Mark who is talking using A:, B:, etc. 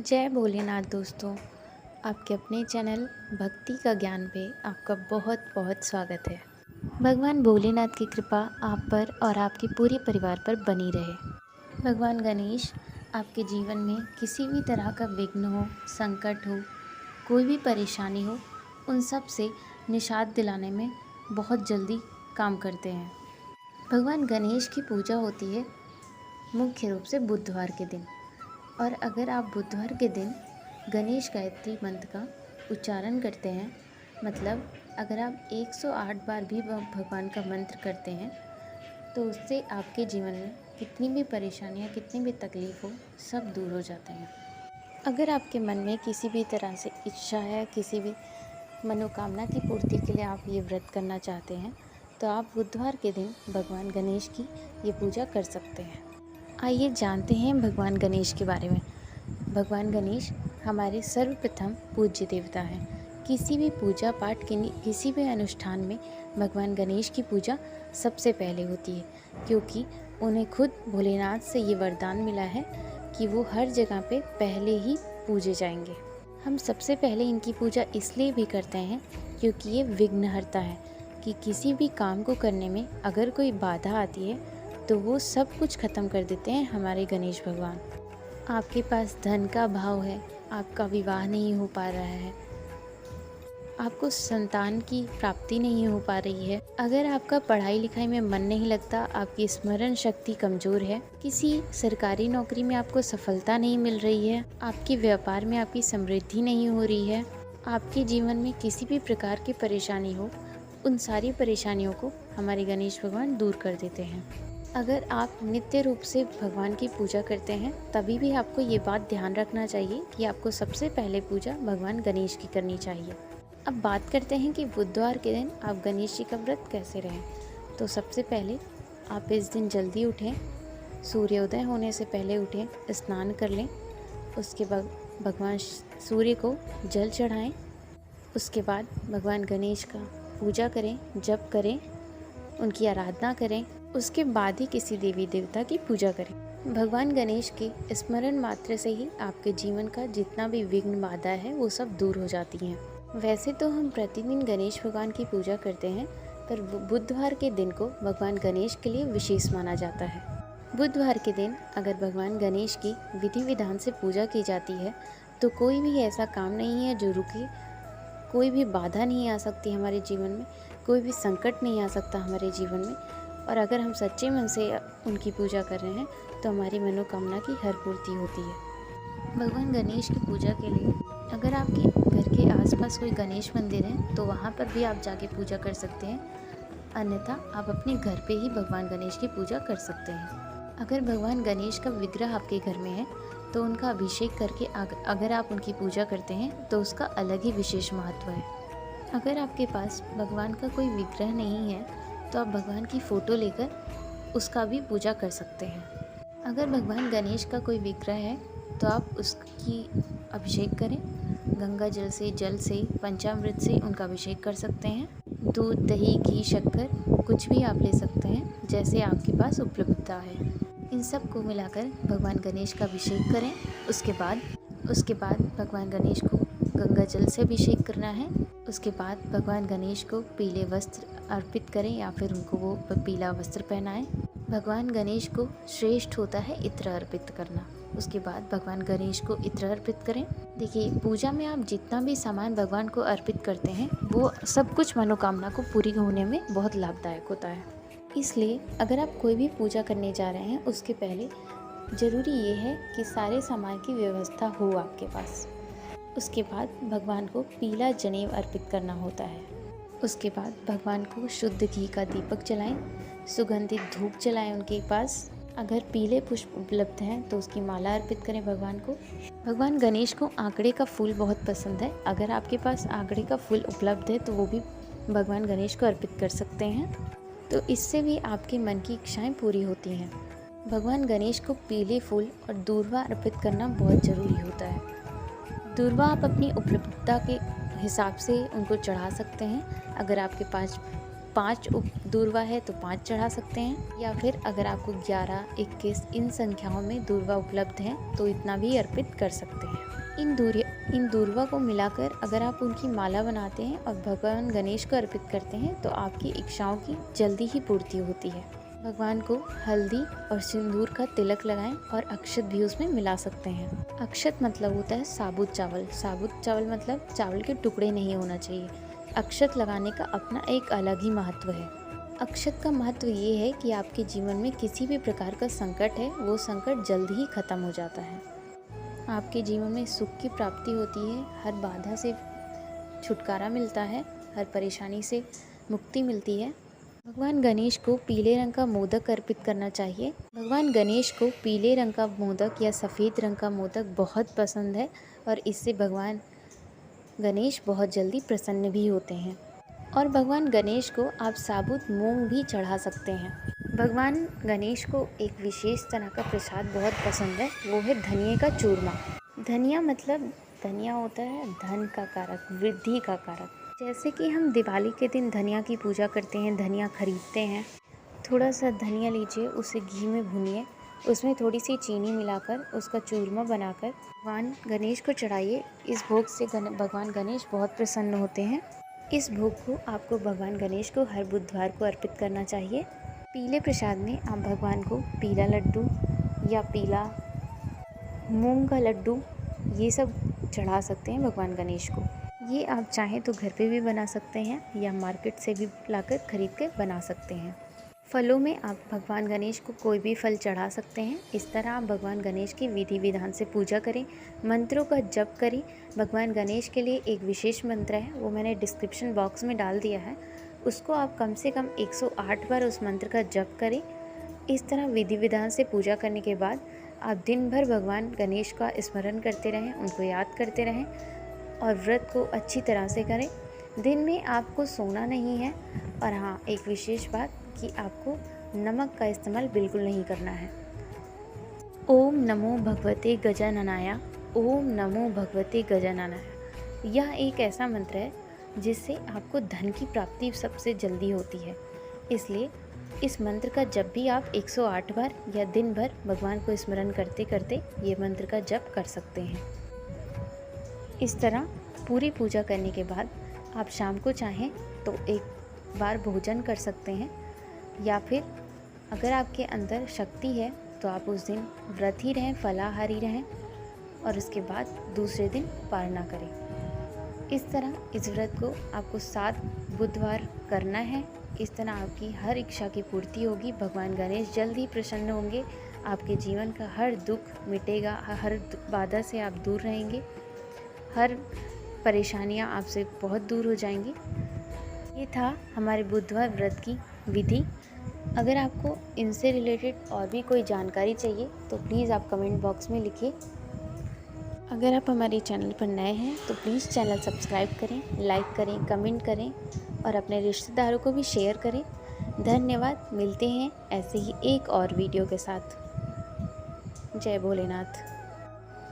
A: जय भोलेनाथ दोस्तों। आपके अपने चैनल भक्ति का ज्ञान पे आपका बहुत बहुत स्वागत है। भगवान भोलेनाथ की कृपा आप पर और आपके पूरे परिवार पर बनी रहे। भगवान गणेश आपके जीवन में किसी भी तरह का विघ्न हो, संकट हो, कोई भी परेशानी हो, उन सब से निजात दिलाने में बहुत जल्दी काम करते हैं। भगवान गणेश की पूजा होती है मुख्य रूप से बुधवार के दिन, और अगर आप बुधवार के दिन गणेश गायत्री मंत्र का उच्चारण करते हैं, मतलब अगर आप 108 बार भी भगवान का मंत्र करते हैं, तो उससे आपके जीवन में कितनी भी परेशानियां, कितनी भी तकलीफ़ हो, सब दूर हो जाते हैं। अगर आपके मन में किसी भी तरह से इच्छा है, किसी भी मनोकामना की पूर्ति के लिए आप ये व्रत करना चाहते हैं, तो आप बुधवार के दिन भगवान गणेश की ये पूजा कर सकते हैं। आइए जानते हैं भगवान गणेश के बारे में। भगवान गणेश हमारे सर्वप्रथम पूज्य देवता हैं। किसी भी पूजा पाठ के किसी भी अनुष्ठान में भगवान गणेश की पूजा सबसे पहले होती है, क्योंकि उन्हें खुद भोलेनाथ से ये वरदान मिला है कि वो हर जगह पे पहले ही पूजे जाएंगे। हम सबसे पहले इनकी पूजा इसलिए भी करते हैं क्योंकि ये विघ्नहर्ता है, कि किसी भी काम को करने में अगर कोई बाधा आती है तो वो सब कुछ ख़त्म कर देते हैं हमारे गणेश भगवान। आपके पास धन का अभाव है, आपका विवाह नहीं हो पा रहा है, आपको संतान की प्राप्ति नहीं हो पा रही है, अगर आपका पढ़ाई लिखाई में मन नहीं लगता, आपकी स्मरण शक्ति कमज़ोर है, किसी सरकारी नौकरी में आपको सफलता नहीं मिल रही है, आपके व्यापार में आपकी समृद्धि नहीं हो रही है, आपके जीवन में किसी भी प्रकार की परेशानी हो, उन सारी परेशानियों को हमारे गणेश भगवान दूर कर देते हैं। अगर आप नित्य रूप से भगवान की पूजा करते हैं, तभी भी आपको ये बात ध्यान रखना चाहिए कि आपको सबसे पहले पूजा भगवान गणेश की करनी चाहिए। अब बात करते हैं कि बुधवार के दिन आप गणेश जी का व्रत कैसे रहें। तो सबसे पहले आप इस दिन जल्दी उठें, सूर्योदय होने से पहले उठें, स्नान कर लें, उसके बाद भगवान सूर्य को जल चढ़ाएँ, उसके बाद भगवान गणेश का पूजा करें, जप करें, उनकी आराधना करें, उसके बाद ही किसी देवी देवता की पूजा करें। भगवान गणेश के स्मरण मात्र से ही आपके जीवन का जितना भी विघ्न बाधा है वो सब दूर हो जाती हैं। वैसे तो हम प्रतिदिन गणेश भगवान की पूजा करते हैं, पर बुधवार के दिन को भगवान गणेश के लिए विशेष माना जाता है। बुधवार के दिन अगर भगवान गणेश की विधि विधान से पूजा की जाती है तो कोई भी ऐसा काम नहीं है जो रुके, कोई भी बाधा नहीं आ सकती हमारे जीवन में, कोई भी संकट नहीं आ सकता हमारे जीवन में। और अगर हम सच्चे मन से उनकी पूजा कर रहे हैं तो हमारी मनोकामना की हर पूर्ति होती है। भगवान गणेश की पूजा के लिए अगर आपके घर के आसपास कोई गणेश मंदिर है तो वहाँ पर भी आप जाके पूजा कर सकते हैं, अन्यथा आप अपने घर पे ही भगवान गणेश की पूजा कर सकते हैं। अगर भगवान गणेश का विग्रह आपके घर में है तो उनका अभिषेक करके अगर आप उनकी पूजा करते हैं तो उसका अलग ही विशेष महत्व है। अगर आपके पास भगवान का कोई विग्रह नहीं है तो आप भगवान की फ़ोटो लेकर उसका भी पूजा कर सकते हैं। अगर भगवान गणेश का कोई विग्रह है तो आप उसकी अभिषेक करें, गंगा जल से, पंचामृत से उनका अभिषेक कर सकते हैं। दूध, दही, घी, शक्कर कुछ भी आप ले सकते हैं, जैसे आपके पास उपलब्धता है। इन सब को मिलाकर भगवान गणेश का अभिषेक करें। उसके बाद भगवान गणेश को गंगा जल से अभिषेक करना है। उसके बाद भगवान गणेश को पीले वस्त्र अर्पित करें या फिर उनको वो पीला वस्त्र पहनाएं। भगवान गणेश को श्रेष्ठ होता है इत्र अर्पित करना। उसके बाद भगवान गणेश को इत्र अर्पित करें। देखिए, पूजा में आप जितना भी सामान भगवान को अर्पित करते हैं वो सब कुछ मनोकामना को पूरी होने में बहुत लाभदायक होता है। इसलिए अगर आप कोई भी पूजा करने जा रहे हैं उसके पहले ज़रूरी ये है कि सारे सामान की व्यवस्था हो आपके पास। उसके बाद भगवान को पीला जनेऊ अर्पित करना होता है। उसके बाद भगवान को शुद्ध घी का दीपक जलाएं, सुगंधित धूप जलाएं उनके पास। अगर पीले पुष्प उपलब्ध हैं तो उसकी माला अर्पित करें भगवान को। भगवान गणेश को आंकड़े का फूल बहुत पसंद है। अगर आपके पास आंकड़े का फूल उपलब्ध है तो वो भी भगवान गणेश को अर्पित कर सकते हैं, तो इससे भी आपके मन की इच्छाएँ पूरी होती हैं। भगवान गणेश को पीले फूल और दूर्वा अर्पित करना बहुत ज़रूरी होता है। दूर्वा आप अपनी उपलब्धता के हिसाब से उनको चढ़ा सकते हैं। अगर आपके पास 5 दूर्वा है तो 5 चढ़ा सकते हैं, या फिर अगर आपको 11, 21 इन संख्याओं में दूर्वा उपलब्ध हैं तो इतना भी अर्पित कर सकते हैं। इन दूर्वा को मिलाकर अगर आप उनकी माला बनाते हैं और भगवान गणेश को अर्पित करते हैं तो आपकी इच्छाओं की जल्दी ही पूर्ति होती है। भगवान को हल्दी और सिंदूर का तिलक लगाएं और अक्षत भी उसमें मिला सकते हैं। अक्षत मतलब होता है साबुत चावल। साबुत चावल मतलब चावल के टुकड़े नहीं होना चाहिए। अक्षत लगाने का अपना एक अलग ही महत्व है। अक्षत का महत्व ये है कि आपके जीवन में किसी भी प्रकार का संकट है वो संकट जल्द ही खत्म हो जाता है। आपके जीवन में सुख की प्राप्ति होती है, हर बाधा से छुटकारा मिलता है, हर परेशानी से मुक्ति मिलती है। भगवान गणेश को पीले रंग का मोदक अर्पित करना चाहिए। भगवान गणेश को पीले रंग का मोदक या सफ़ेद रंग का मोदक बहुत पसंद है और इससे भगवान गणेश बहुत जल्दी प्रसन्न भी होते हैं। और भगवान गणेश को आप साबुत मूंग भी चढ़ा सकते हैं। भगवान गणेश को एक विशेष तरह का प्रसाद बहुत पसंद है, वो है धनिये का चूरमा। धनिया मतलब धनिया होता है धन का कारक, वृद्धि का कारक। जैसे कि हम दिवाली के दिन धनिया की पूजा करते हैं, धनिया खरीदते हैं। थोड़ा सा धनिया लीजिए, उसे घी में भूनिए, उसमें थोड़ी सी चीनी मिलाकर उसका चूरमा बनाकर भगवान गणेश को चढ़ाइए। इस भोग से भगवान गणेश बहुत प्रसन्न होते हैं। इस भोग को आपको भगवान गणेश को हर बुधवार को अर्पित करना चाहिए। पीले प्रसाद में आप भगवान को पीला लड्डू या पीला मूंग का लड्डू ये सब चढ़ा सकते हैं भगवान गणेश को। ये आप चाहें तो घर पे भी बना सकते हैं या मार्केट से भी लाकर खरीद कर बना सकते हैं। फलों में आप भगवान गणेश को कोई भी फल चढ़ा सकते हैं। इस तरह आप भगवान गणेश की विधि विधान से पूजा करें, मंत्रों का जप करें। भगवान गणेश के लिए एक विशेष मंत्र है, वो मैंने डिस्क्रिप्शन बॉक्स में डाल दिया है। उसको आप कम से कम 108 बार उस मंत्र का जप करें। इस तरह विधि विधान से पूजा करने के बाद आप दिन भर भगवान गणेश का स्मरण करते रहें, उनको याद करते रहें और व्रत को अच्छी तरह से करें। दिन में आपको सोना नहीं है। और हाँ, एक विशेष बात कि आपको नमक का इस्तेमाल बिल्कुल नहीं करना है। ओम नमो भगवते गजाननाय, ओम नमो भगवते गजाननाय। यह एक ऐसा मंत्र है जिससे आपको धन की प्राप्ति सबसे जल्दी होती है। इसलिए इस मंत्र का जब भी आप 108 बार या दिन भर भगवान को स्मरण करते करते ये मंत्र का जप कर सकते हैं। इस तरह पूरी पूजा करने के बाद आप शाम को चाहें तो एक बार भोजन कर सकते हैं, या फिर अगर आपके अंदर शक्ति है तो आप उस दिन व्रत ही रहें, फलाहारी रहें और उसके बाद दूसरे दिन पारना करें। इस तरह इस व्रत को आपको 7 बुधवार करना है। इस तरह आपकी हर इच्छा की पूर्ति होगी। भगवान गणेश जल्द ही प्रसन्न होंगे। आपके जीवन का हर दुख मिटेगा, हर बाधा से आप दूर रहेंगे, हर परेशानियां आपसे बहुत दूर हो जाएंगी। ये था हमारे बुधवार व्रत की विधि। अगर आपको इनसे रिलेटेड और भी कोई जानकारी चाहिए तो प्लीज़ आप कमेंट बॉक्स में लिखिए। अगर आप हमारे चैनल पर नए हैं तो प्लीज़ चैनल सब्सक्राइब करें, लाइक करें, कमेंट करें और अपने रिश्तेदारों को भी शेयर करें। धन्यवाद। मिलते हैं ऐसे ही एक और वीडियो के साथ। जय भोलेनाथ।